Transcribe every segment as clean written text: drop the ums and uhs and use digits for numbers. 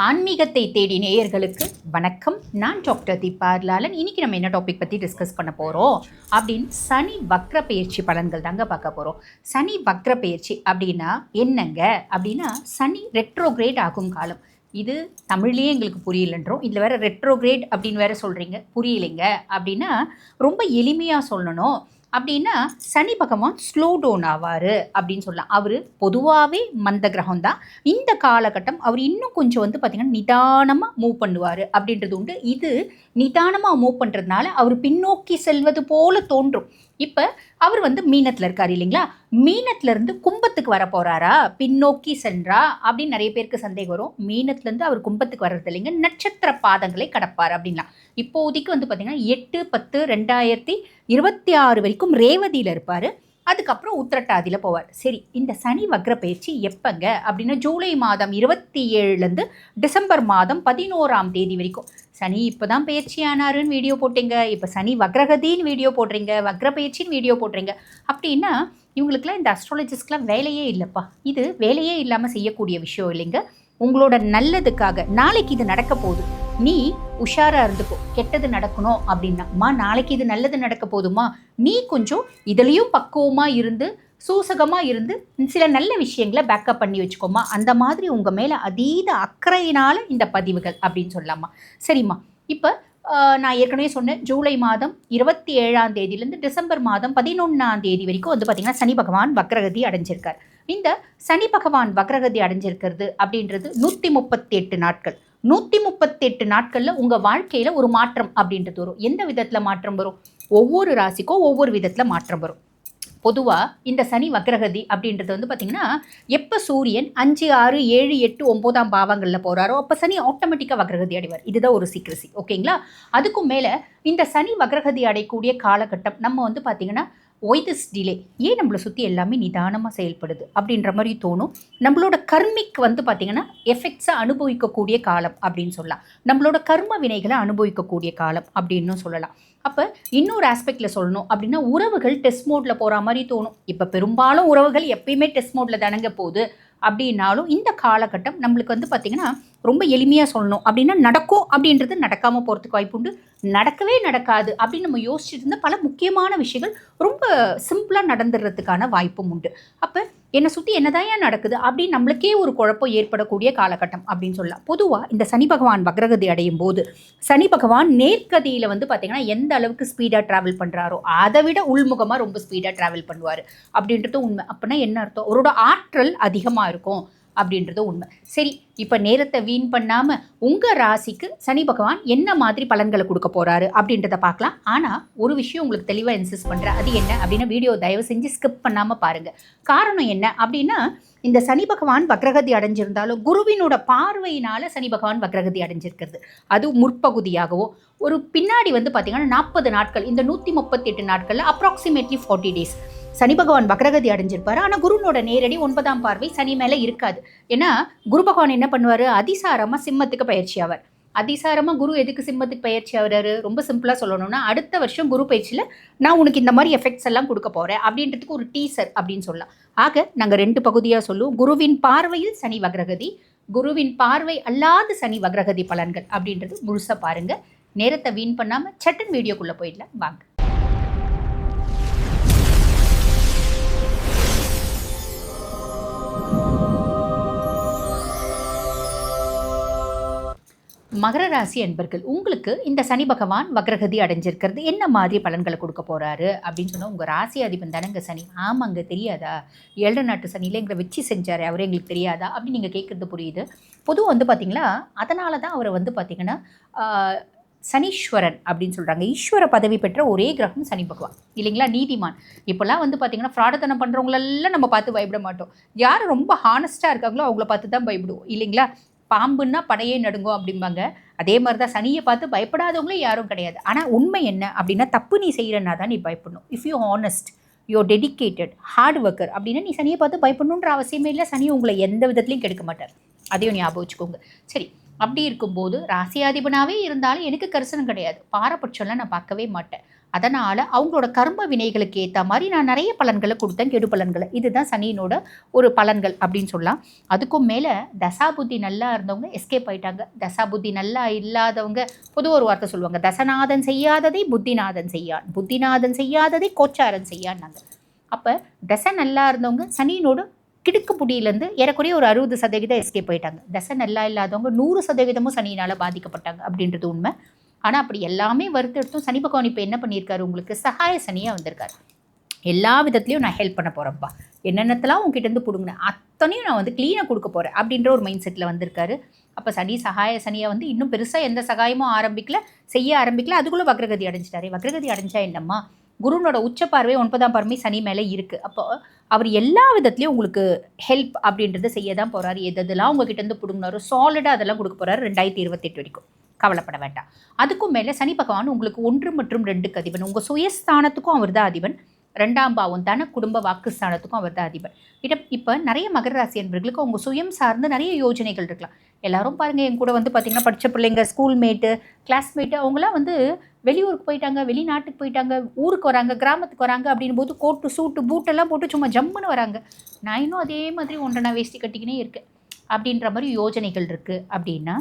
ஆன்மீகத்தை தேடி நேயர்களுக்கு வணக்கம். நான் டாக்டர் தீபார்லாலன். இன்னைக்கு நம்ம என்ன டாபிக் பற்றி டிஸ்கஸ் பண்ண போகிறோம் அப்படின்னு சனி வக்ர பயிற்சி பலன்கள் தாங்க பார்க்க போகிறோம். சனி வக்ர பயிற்சி அப்படின்னா என்னங்க அப்படின்னா, சனி ரெட்ரோகிரேட் ஆகும் காலம். இது தமிழ்லேயே எங்களுக்கு புரியலன்றோம், இதில் வேறு ரெட்ரோகிரேட் அப்படின்னு வேறு சொல்கிறீங்க, புரியலைங்க அப்படின்னா ரொம்ப எளிமையாக சொல்லணும் அப்படின்னா, சனி பகவான் ஸ்லோ டவுன் ஆவார் அப்படின்னு சொல்லலாம். அவர் பொதுவாகவே மந்த கிரகம் தான். இந்த காலகட்டம் அவர் இன்னும் கொஞ்சம் பார்த்திங்கன்னா நிதானமாக மூவ் பண்ணுவார் அப்படின்றது உண்டு. இது நிதானமாக மூவ் பண்ணுறதுனால அவர் பின்னோக்கி செல்வது போல தோன்றும். இப்போ அவர் மீனத்தில் இருக்கார் இல்லைங்களா, மீனத்திலேருந்து கும்பத்துக்கு வர போகிறாரா, பின்னோக்கி சென்றா அப்படின்னு நிறைய பேருக்கு சந்தேகம் வரும். மீனத்துலேருந்து அவர் கும்பத்துக்கு வர்றது இல்லைங்க, நட்சத்திர பாதங்களை கடப்பார் அப்படின்லாம். இப்போதைக்கு பார்த்திங்கன்னா 8/10/2026 வரைக்கும் ரேவதியில் இருப்பார். அதுக்கப்புறம் உத்திரட்டாதியில் போவார். சரி, இந்த சனி வக்ர பயிற்சி எப்பங்க அப்படின்னா, ஜூலை மாதம் 27லேருந்து டிசம்பர் மாதம் 11ஆம் தேதி வரைக்கும். சனி இப்போ தான் பயிற்சி ஆனாருன்னு வீடியோ போட்டீங்க, இப்போ சனி வக்ரகதின்னு வீடியோ போடுறீங்க, வக்ர பயிற்சின்னு வீடியோ போடுறீங்க அப்படின்னா, இவங்களுக்குலாம் இந்த அஸ்ட்ராலஜிஸ்ட்லாம் வேலையே இல்லைப்பா. இது வேலையே இல்லாமல் செய்யக்கூடிய விஷயம் இல்லைங்க. உங்களோட நல்லதுக்காக நாளைக்கு இது நடக்க போகுது, நீ உஷாராக இருந்துக்கோ. கெட்டது நடக்கணும் அப்படின்னா, நாளைக்கு இது நல்லது நடக்க போதுமா, நீ கொஞ்சம் இதுலேயும் பக்குவமாக இருந்து சூசகமாக இருந்து சில நல்ல விஷயங்களை பேக்கப் பண்ணி வச்சுக்கோமா. அந்த மாதிரி உங்கள் மேலே அதீத அக்கறையினால் இந்த பதிவுகள் அப்படின்னு சொல்லலாமா. சரிம்மா, இப்போ நான் ஏற்கனவே சொன்னேன், ஜூலை மாதம் 27ஆம் தேதியிலேருந்து டிசம்பர் மாதம் 11ஆம் தேதி வரைக்கும் பார்த்திங்கன்னா சனி பகவான் வக்ரகதி அடைஞ்சிருக்கார். இந்த சனி பகவான் வக்ரகதி அடைஞ்சிருக்கிறது அப்படின்றது 138 நாட்கள். 138 நாட்களில் உங்கள் வாழ்க்கையில் ஒரு மாற்றம் அப்படின்றது வரும். எந்த விதத்தில் மாற்றம் வரும்? ஒவ்வொரு ராசிக்கும் ஒவ்வொரு விதத்தில் மாற்றம் வரும். பொதுவாக இந்த சனி வக்ரகதி அப்படின்றது பார்த்திங்கன்னா, எப்போ சூரியன் 5, 6, 7, 8, 9ஆம் பாவங்களில் போகிறாரோ அப்போ சனி ஆட்டோமேட்டிக்காக வக்ரகதி அடைவார். இதுதான் ஒரு சீக்ரசி, ஓகேங்களா? அதுக்கும் மேலே இந்த சனி வக்ரகதி அடையக்கூடிய காலகட்டம் நம்ம பார்த்திங்கன்னா, ஒய் திஸ் டிலே, ஏன் நம்மளை சுற்றி எல்லாமே நிதானமாக செயல்படுது அப்படின்ற மாதிரி தோணும். நம்மளோட கர்மிக் பார்த்திங்கன்னா எஃபெக்ட்ஸை அனுபவிக்கக்கூடிய காலம் அப்படின்னு சொல்லலாம். நம்மளோட கர்ம வினைகளை அனுபவிக்கக்கூடிய காலம் அப்படின்னு சொல்லலாம். அப்போ இன்னொரு ஆஸ்பெக்டில் சொல்லணும் அப்படின்னா, உறவுகள் டெஸ்ட் மோடில் போகிற மாதிரி தோணும். இப்போ பெரும்பாலும் உறவுகள் எப்பயுமே டெஸ்ட் மோடில் தானங்க போகுது. அப்படின்னாலும் இந்த காலகட்டம் நம்மளுக்கு பார்த்திங்கன்னா ரொம்ப எளிமையாக சொல்லணும் அப்படின்னா, நடக்கும் அப்படின்றது நடக்காமல் போகிறதுக்கு வாய்ப்பு உண்டு. நடக்கவே நடக்காது அப்படின்னு நம்ம யோசிச்சுட்டு இருந்தால் பல முக்கியமான விஷயங்கள் ரொம்ப சிம்பிளாக நடந்துடுறதுக்கான வாய்ப்பும் உண்டு. அப்போ என்னை சுற்றி என்னதான் நடக்குது அப்படின்னு நம்மளுக்கே ஒரு குழப்பம் ஏற்படக்கூடிய காலகட்டம் அப்படின்னு சொல்லலாம். பொதுவாக இந்த சனி பகவான் வக்ரகதி அடையும் போது சனி பகவான் நேர்கதியில் பார்த்திங்கன்னா எந்த அளவுக்கு ஸ்பீடாக ட்ராவல் பண்ணுறாரோ அதை விட உள்முகமாக ரொம்ப ஸ்பீடாக ட்ராவல் பண்ணுவார் அப்படின்றது உண்மை. அப்படின்னா என்ன அர்த்தம்? அவரோட ஆற்றல் அதிகமாக இருக்கும் அப்படின்றது உண்மை. சரி, இப்போ நேரத்தை வீண் பண்ணாமல் உங்கள் ராசிக்கு சனி பகவான் என்ன மாதிரி பலன்களை கொடுக்க போகிறாரு அப்படின்றத பார்க்கலாம். ஆனால் ஒரு விஷயம் உங்களுக்கு தெளிவாக இன்சிஸ்ட் பண்ணுறேன், அது என்ன அப்படின்னா, வீடியோ தயவு செஞ்சு ஸ்கிப் பண்ணாமல் பாருங்கள். காரணம் என்ன அப்படின்னா, இந்த சனி பகவான் வக்ரகதி அடைஞ்சிருந்தாலும் குருவினோட பார்வையினால் சனி பகவான் வக்ரகதி அடைஞ்சிருக்கிறது. அது முற்பகுதியாகவோ ஒரு பின்னாடி பார்த்திங்கன்னா 40 நாட்கள், இந்த 138 நாட்களில் அப்ராக்சிமேட்லி 40 டேஸ் சனி பகவான் வக்ரகதி அடைஞ்சிருப்பார். ஆனால் குருனோட நேரடி 9ஆம் பார்வை சனி மேலே இருக்காது. ஏன்னா குரு பகவான் என்ன பண்ணுவார்? அதிசாரமாக சிம்மத்துக்கு பயிற்சி ஆவார். அதிசாரமாக குரு எதுக்கு சிம்மத்துக்கு பயிற்சி ஆகிறாரு? ரொம்ப சிம்பிளாக சொல்லணும்னா, அடுத்த வருஷம் குரு பயிற்சியில் நான் உனக்கு இந்த மாதிரி எஃபெக்ட்ஸ் எல்லாம் கொடுக்க போகிறேன் அப்படின்றதுக்கு ஒரு டீசர் அப்படின்னு சொல்லலாம். ஆக நாங்கள் 2 பகுதியாக சொல்லுவோம். குருவின் பார்வையில் சனி வக்ரகதி, குருவின் பார்வை அல்லாத சனி வக்ரகதி பலன்கள் அப்படின்றது முழுசாக பாருங்கள். நேரத்தை வீண் பண்ணாமல் சட்டன் வீடியோக்குள்ளே போயிடலாம் வாங்க. மகர ராசி அன்பர்கள், உங்களுக்கு இந்த சனி பகவான் வக்ரகதி அடைஞ்சிருக்கிறது என்ன மாதிரி பலன்களை கொடுக்க போகிறாரு அப்படின்னு சொன்னால், உங்கள் ராசி அதிபன் தானேங்க சனி. ஆமாங்க, தெரியாதா? 7 நாட்டு சனியில் எங்களை வச்சு செஞ்சார், அவரே எங்களுக்கு தெரியாதா அப்படின்னு நீங்கள் கேட்குறது புரியுது. பொதுவாக பார்த்தீங்களா, அதனால தான் அவரை பார்த்தீங்கன்னா சனீஸ்வரன் அப்படின்னு சொல்கிறாங்க. ஈஸ்வர பதவி பெற்ற ஒரே கிரகம் சனி பகவான் இல்லைங்களா, நீதிமான். இப்போல்லாம் பார்த்தீங்கன்னா ஃப்ராடத்தனம் பண்ணுறவங்களெல்லாம் நம்ம பார்த்து பயப்பட மாட்டோம். யார் ரொம்ப ஹானஸ்ட்டாக இருக்காங்களோ அவங்கள பார்த்து தான் பயப்படுவோம் இல்லைங்களா. பாம்புன்னா படையே நடுங்கும் அப்படிம்பாங்க. அதே மாதிரி தான் சனியை பார்த்து பயப்படாதவங்களே யாரும் கிடையாது. ஆனால் உண்மை என்ன அப்படின்னா, தப்பு நீ செய்கிறன்னா தான் நீ பயப்படணும். If you honest, you dedicated, hard worker அப்படின்னா நீ சனியை பார்த்து பயப்படணுன்ற அவசியமே இல்லை. சனி உங்களை எந்த விதத்துலையும் கெடுக்க மாட்டார், அதையும் ஞாபகம் வச்சுக்கோங்க. சரி, அப்படி இருக்கும்போது ராசியாதிபனாகவே இருந்தாலும் எனக்கு கரிசனம் கிடையாது, பாரபட்சம்லாம் நான் பார்க்கவே மாட்டேன். அதனால் அவங்களோட கர்ம வினைகளுக்கு ஏற்ற மாதிரி நான் நிறைய பலன்களை கொடுத்தேன், கெடு பலன்களை. இதுதான் சனியினோட ஒரு பலன்கள் அப்படின்னு சொல்லலாம். அதுக்கும் மேலே தசாபுத்தி நல்லா இருந்தவங்க எஸ்கேப் ஆயிட்டாங்க. தசாபுத்தி நல்லா இல்லாதவங்க பொதுவாக ஒரு வார்த்தை சொல்லுவாங்க, தசநாதன் செய்யாததை புத்திநாதன் செய்யான், புத்திநாதன் செய்யாததை கோச்சாரன் செய்யான்னாங்க. அப்போ தசை நல்லா இருந்தவங்க சனியினோட கிடுக்கு புடியிலேருந்து ஏறக்குறைய ஒரு 60% எஸ்கேப் ஆயிட்டாங்க. தசை நல்லா இல்லாதவங்க 100% சனியினால் பாதிக்கப்பட்டாங்க அப்படின்றது உண்மை. ஆனால் அப்படி எல்லாமே வறுத்தெடுத்தும் சனி பகவான் இப்போ என்ன பண்ணியிருக்காரு, உங்களுக்கு சகாய சனியாக வந்திருக்காரு. எல்லா விதத்துலையும் நான் ஹெல்ப் பண்ண போகிறேன்ப்பா, என்னென்னத்தெல்லாம் உங்ககிட்டேருந்து பிடுங்கினேன் அத்தனையும் நான் வந்து க்ளீனாக கொடுக்க போகிறேன் அப்படின்ற ஒரு மைண்ட் செட்டில் வந்திருக்காரு. அப்போ சனி சகாய சனியை வந்து இன்னும் பெருசாக எந்த சகாயமும் செய்ய ஆரம்பிக்கல. அதுக்குள்ளே வக்ரகதி அடைஞ்சிட்டாரு. வக்ரகதி அடைஞ்சா என்னம்மா, குருனோட உச்ச பார்வை 9ஆம் பார்வை சனி மேலே இருக்குது. அப்போ அவர் எல்லா விதத்துலையும் உங்களுக்கு ஹெல்ப் அப்படின்றத செய்ய தான் போகிறாரு. எதெல்லாம் உங்ககிட்டேருந்து பிடுங்கினாரோ சாலிடாக அதெல்லாம் கொடுக்க போகிறாரு 2028 வரைக்கும். கவலைப்பட வேண்டாம். அதுக்கும் மேலே சனி பகவான் உங்களுக்கு 1 மற்றும் 2க்கு அதிபன். உங்கள் சுயஸ்தானத்துக்கும் அவர் தான் அதிபன். 2ஆம் பாவம் தன குடும்ப வாக்குஸ்தானத்துக்கும் அவர் தான் அதிபன். இப்போ நிறைய மகர ராசி அன்பர்களுக்கு அவங்க சுயம் சார்ந்து நிறைய யோஜனைகள் இருக்கலாம். எல்லாரும் பாருங்கள், என் கூட வந்து பார்த்திங்கன்னா படித்த பிள்ளைங்க, ஸ்கூல்மேட்டு, கிளாஸ்மேட்டு, அவங்களாம் வந்து வெளியூருக்கு போயிட்டாங்க, வெளிநாட்டுக்கு போயிட்டாங்க, ஊருக்கு வராங்க, கிராமத்துக்கு வராங்க அப்படின் போது கோட்டு சூட்டு பூட்டெல்லாம் போட்டு சும்மா ஜம்முன்னு வராங்க. நான் இன்னும் அதே மாதிரி ஒன்றை வேஷ்டி கட்டிக்கினே இருக்கேன் அப்படின்ற மாதிரி யோஜனைகள் இருக்குது. அப்படின்னா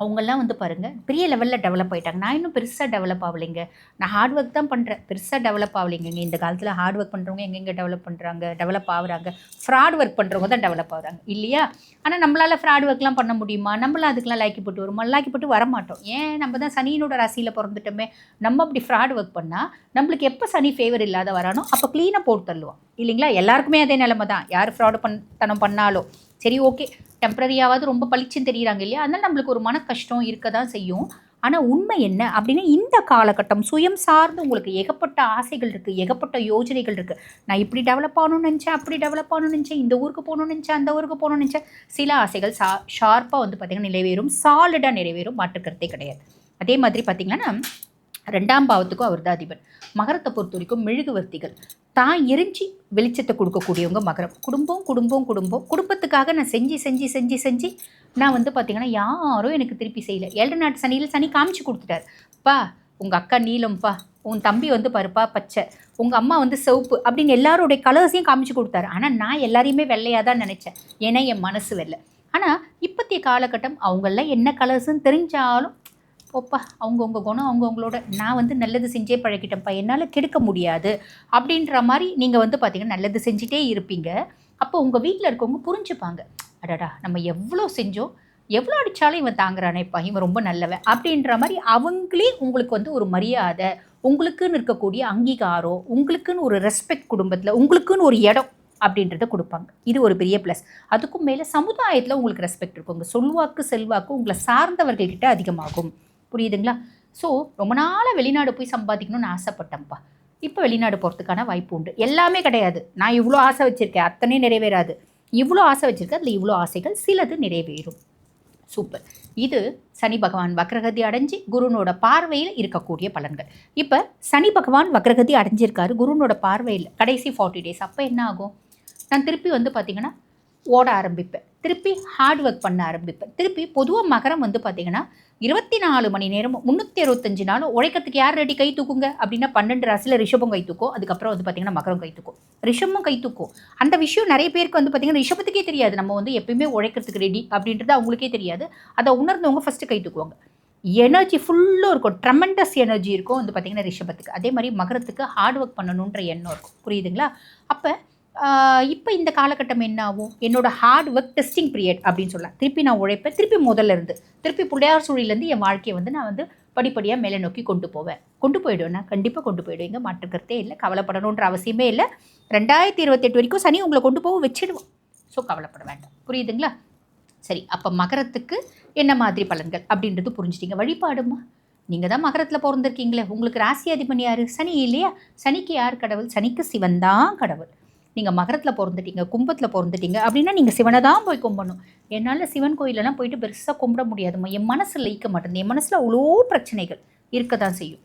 அவங்கெல்லாம் வந்து பாருங்கள் பெரிய லெவலில் டெவலப் ஆகிட்டாங்க. நான் இன்னும் பெருசாக டெவலப் ஆகலைங்க, நான் ஹார்ட் ஒர்க் தான் பண்ணுறேன், பெருசாக டெவலப் ஆகலைங்க. இந்த காலத்தில் ஹார்ட் ஒர்க் பண்ணுறவங்க எங்கெங்கே டெவலப் ஆகுறாங்க, ஃப்ராட் ஒர்க் பண்ணுறவங்க தான் டெவலப் ஆகுறாங்க இல்லையா? ஆனால் நம்மளால் ஃப்ராட் ஒர்க்லாம் பண்ண முடியுமா? நம்மளாம் அதுக்கெலாம் லாய்க்கப்பட்டு வருமா? லாய்க்கப்பட்டு வரமாட்டோம். ஏன், நம்ம தான் சனியினோட ராசியில் பிறந்துட்டோமே. நம்ம அப்படி ஃப்ராட் ஒர்க் பண்ணால் நம்மளுக்கு எப்போ சனி ஃபேவர் இல்லாத வரானோ அப்போ க்ளீனாக போட்டு தள்ளுவோம் இல்லைங்களா? எல்லாருக்குமே அதே நிலைமை தான். யார் ஃப்ராடு பண்ணாலும் சரி, ஓகே, டெம்பரரியாவது ரொம்ப பளிச்சுன்னு தெரியுறாங்க இல்லையா? அதனால் நம்மளுக்கு ஒரு மன கஷ்டம் இருக்க தான் செய்யும். ஆனால் உண்மை என்ன அப்படின்னா, இந்த காலகட்டம் சுயம் சார்ந்து உங்களுக்கு ஏகப்பட்ட ஆசைகள் இருக்குது, ஏகப்பட்ட யோஜனைகள் இருக்குது. நான் இப்படி டெவலப் ஆகணும்னு நினச்சேன், அப்படி டெவலப் ஆகணும்னு நினச்சேன், இந்த ஊருக்கு போகணும்னு நினச்சேன், அந்த ஊருக்கு போகணும்னு நினச்சேன். சில ஆசைகள் ஷார்ப்பாக வந்து பார்த்திங்கன்னா நிறைவேறும், சாலிடாக நிறைவேறும், மாற்றுக்கிறதே கிடையாது. அதே மாதிரி பார்த்திங்கன்னா 2ஆம் பாவத்துக்கும் அவர் தான் அதிபன். மகரத்தை பொறுத்த வரைக்கும் மெழுகுவர்த்திகள் தான் எரிஞ்சு வெளிச்சத்தை கொடுக்கக்கூடியவங்க மகரம். குடும்பத்துக்காக நான் செஞ்சு நான் வந்து பார்த்திங்கன்னா யாரும் எனக்கு திருப்பி செய்யலை. 7 நாட்டு சனியில் சனி காமிச்சு கொடுத்துட்டார். பா, உங்கள் அக்கா நீலம்ப்பா, உன் தம்பி வந்து பருப்பா பச்சை, உங்கள் அம்மா வந்து சிவப்பு அப்படின்னு எல்லாரோடைய கலர்ஸையும் காமிச்சு கொடுத்தாரு. ஆனால் நான் எல்லாரையுமே வெள்ளையாக தான் நினச்சேன், ஏன்னா என் மனசு வெள்ளை. ஆனால் இப்போத்திய காலகட்டம் அவங்களாம் என்ன கலர்ஸுன்னு தெரிஞ்சாலும் ஓப்பா, அவங்கவுங்க குணம் அவங்கவுங்களோட, நான் வந்து நல்லது செஞ்சே பழகிட்டேன்ப்பா, என்னால் கெடுக்க முடியாது அப்படின்ற மாதிரி நீங்கள் வந்து பார்த்திங்கன்னா நல்லது செஞ்சிட்டே இருப்பீங்க. அப்போ உங்கள் வீட்டில் இருக்கவங்க புரிஞ்சுப்பாங்க, அடடா நம்ம எவ்வளோ செஞ்சோம், எவ்வளோ அடித்தாலும் இவன் தாங்குறானேப்பா, இவன் ரொம்ப நல்லவன் அப்படின்ற மாதிரி அவங்களே உங்களுக்கு வந்து ஒரு மரியாதை, உங்களுக்குன்னு இருக்கக்கூடிய அங்கீகாரம், உங்களுக்குன்னு ஒரு ரெஸ்பெக்ட், குடும்பத்தில் உங்களுக்குன்னு ஒரு இடம் அப்படின்றத கொடுப்பாங்க. இது ஒரு பெரிய ப்ளஸ். அதுக்கும் மேலே சமுதாயத்தில் உங்களுக்கு ரெஸ்பெக்ட் இருக்கும். உங்கள் சொல்வாக்கு செல்வாக்கு உங்களை சார்ந்தவர்கள்கிட்ட அதிகமாகும். புரியுதுங்களா? ஸோ ரொம்ப நாளாக வெளிநாடு போய் சம்பாதிக்கணும்னு ஆசைப்பட்டேன்ப்பா, இப்போ வெளிநாடு போகிறதுக்கான வாய்ப்பு உண்டு. எல்லாமே கிடையாது, நான் இவ்வளோ ஆசை வச்சுருக்கேன், அத்தனையும் நிறைவேறாது. இவ்வளோ ஆசை வச்சுருக்கேன், அதில் இவ்வளோ ஆசைகள் சிலது நிறைவேறும். சூப்பர். இது சனி பகவான் வக்ரகதி அடைஞ்சு குருனோட பார்வையில் இருக்கக்கூடிய பலன்கள். இப்போ சனி பகவான் வக்ரகதி அடைஞ்சிருக்காரு குருனோட பார்வையில் கடைசி 40 days. அப்போ என்ன ஆகும், நான் திருப்பி வந்து பார்த்திங்கன்னா ஓட ஆரம்பிப்பேன், திருப்பி ஹார்ட் ஒர்க் பண்ண ஆரம்பிப்பேன். திருப்பி பொதுவாக மகரம் வந்து பார்த்திங்கன்னா 24 மணி நேரம் 365 நாளும் உழைக்கிறதுக்கு யார் ரெடி கை தூக்குங்க அப்படின்னா 12 ராசியில் ரிஷபம் கை தூக்கும். அதுக்கப்புறம் வந்து பார்த்திங்கன்னா மகரம் கை தூக்கும், ரிஷபமும் கை தூக்கும். அந்த விஷயம் நிறைய பேருக்கு வந்து பார்த்திங்கன்னா ரிஷபத்துக்கே தெரியாது, நம்ம வந்து எப்பயுமே உழைக்கிறதுக்கு ரெடி அப்படின்றது அவங்களுக்கே தெரியாது. அதை உணர்ந்தவங்க ஃபஸ்ட்டு கை தூக்குவாங்க. எனர்ஜி ஃபுல்லாக இருக்கும், ட்ரெமெண்டஸ் எனர்ஜி இருக்கும் வந்து பார்த்திங்கன்னா ரிஷபத்துக்கு. அதே மாதிரி மகரத்துக்கு ஹார்ட் ஒர்க் பண்ணணுன்ற எண்ணம் இருக்கும். புரியுதுங்களா? அப்போ இப்போ இந்த காலகட்டம் என்ன ஆகும், என்னோடய ஹார்ட் ஒர்க் டெஸ்டிங் பீரியட் அப்படின்னு சொல்லலாம். திருப்பி நான் உழைப்பேன், திருப்பி முதல்ல இருந்து, திருப்பி பிள்ளையார் சூழலேருந்து என் வாழ்க்கையை வந்து நான் வந்து படிப்படியாக மேலே நோக்கி கொண்டு போயிடுவேன். நான் கண்டிப்பாக கொண்டு போயிடுவீங்க, மாற்றுக்கிறதே இல்லை, கவலைப்படணுன்ற அவசியமே இல்லை. 2028 வரைக்கும் சனி உங்களை கொண்டு போக வச்சிடுவோம். ஸோ கவலைப்பட வேண்டாம். புரியுதுங்களா? சரி, அப்போ மகரத்துக்கு என்ன மாதிரி பலன்கள் அப்படின்றது புரிஞ்சுட்டீங்க. வழிபாடுமா, நீங்கள் தான் மகரத்தில் பிறந்திருக்கீங்களே, உங்களுக்கு ராசி அதிபன் யார், சனி இல்லையா? சனிக்கு யார் கடவுள்? சனிக்கு சிவன் தான் கடவுள். நீங்கள் மகரத்தில் பிறந்துட்டீங்க, கும்பத்தில் பிறந்துட்டீங்க அப்படின்னா நீங்கள் சிவனை தான் போய் கும்பிடணும். என்னால் சிவன் கோயிலெல்லாம் போயிட்டு பெருசாக கும்பிட முடியாதுமா, என் மனசில் ஈக்க மாட்டேங்குது. என் மனசில் அவ்வளோ பிரச்சனைகள் இருக்க தான் செய்யும்.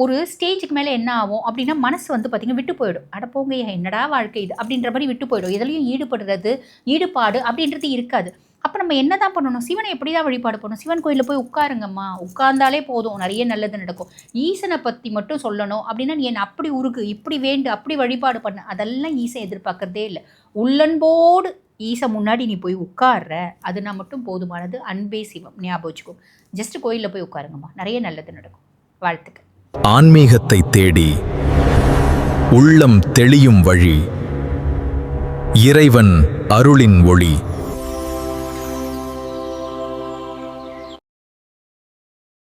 ஒரு ஸ்டேஜுக்கு மேலே என்ன ஆகும் அப்படின்னா மனசு வந்து பார்த்திங்கன்னா விட்டு போயிடும். அடப்போங்க, என்னடா வாழ்க்கை இது அப்படின்ற மாதிரி விட்டு போயிடும். எதுலையும் ஈடுபாடு அப்படின்றது இருக்காது. அப்போ நம்ம என்ன தான் பண்ணணும்? சிவனை எப்படி தான் வழிபாடு பண்ணணும்? சிவன் கோயிலில் போய் உட்காருங்கம்மா, உட்கார்ந்தாலே போதும், நிறைய நல்லது நடக்கும். ஈசனை பற்றி மட்டும் சொல்லணும் அப்படின்னா நீ என்ன அப்படி உருக்கு, இப்படி வேண்டு, அப்படி வழிபாடு பண்ண, அதெல்லாம் ஈசன் எதிர்பார்க்கறதே இல்லை. உள்ளன்போடு ஈசன் முன்னாடி நீ போய் உட்கார்ற, அதுனா மட்டும் போதுமானது. அன்பே சிவம், ஞாபகம் வச்சுக்கோ. ஜஸ்ட் கோயிலில் போய் உட்காருங்கம்மா, நிறைய நல்லது நடக்கும். வாழ்த்துக்கள். ஆன்மீகத்தை தேடி உள்ளம் தெளியும் வழி, இறைவன் அருளின் ஒளி.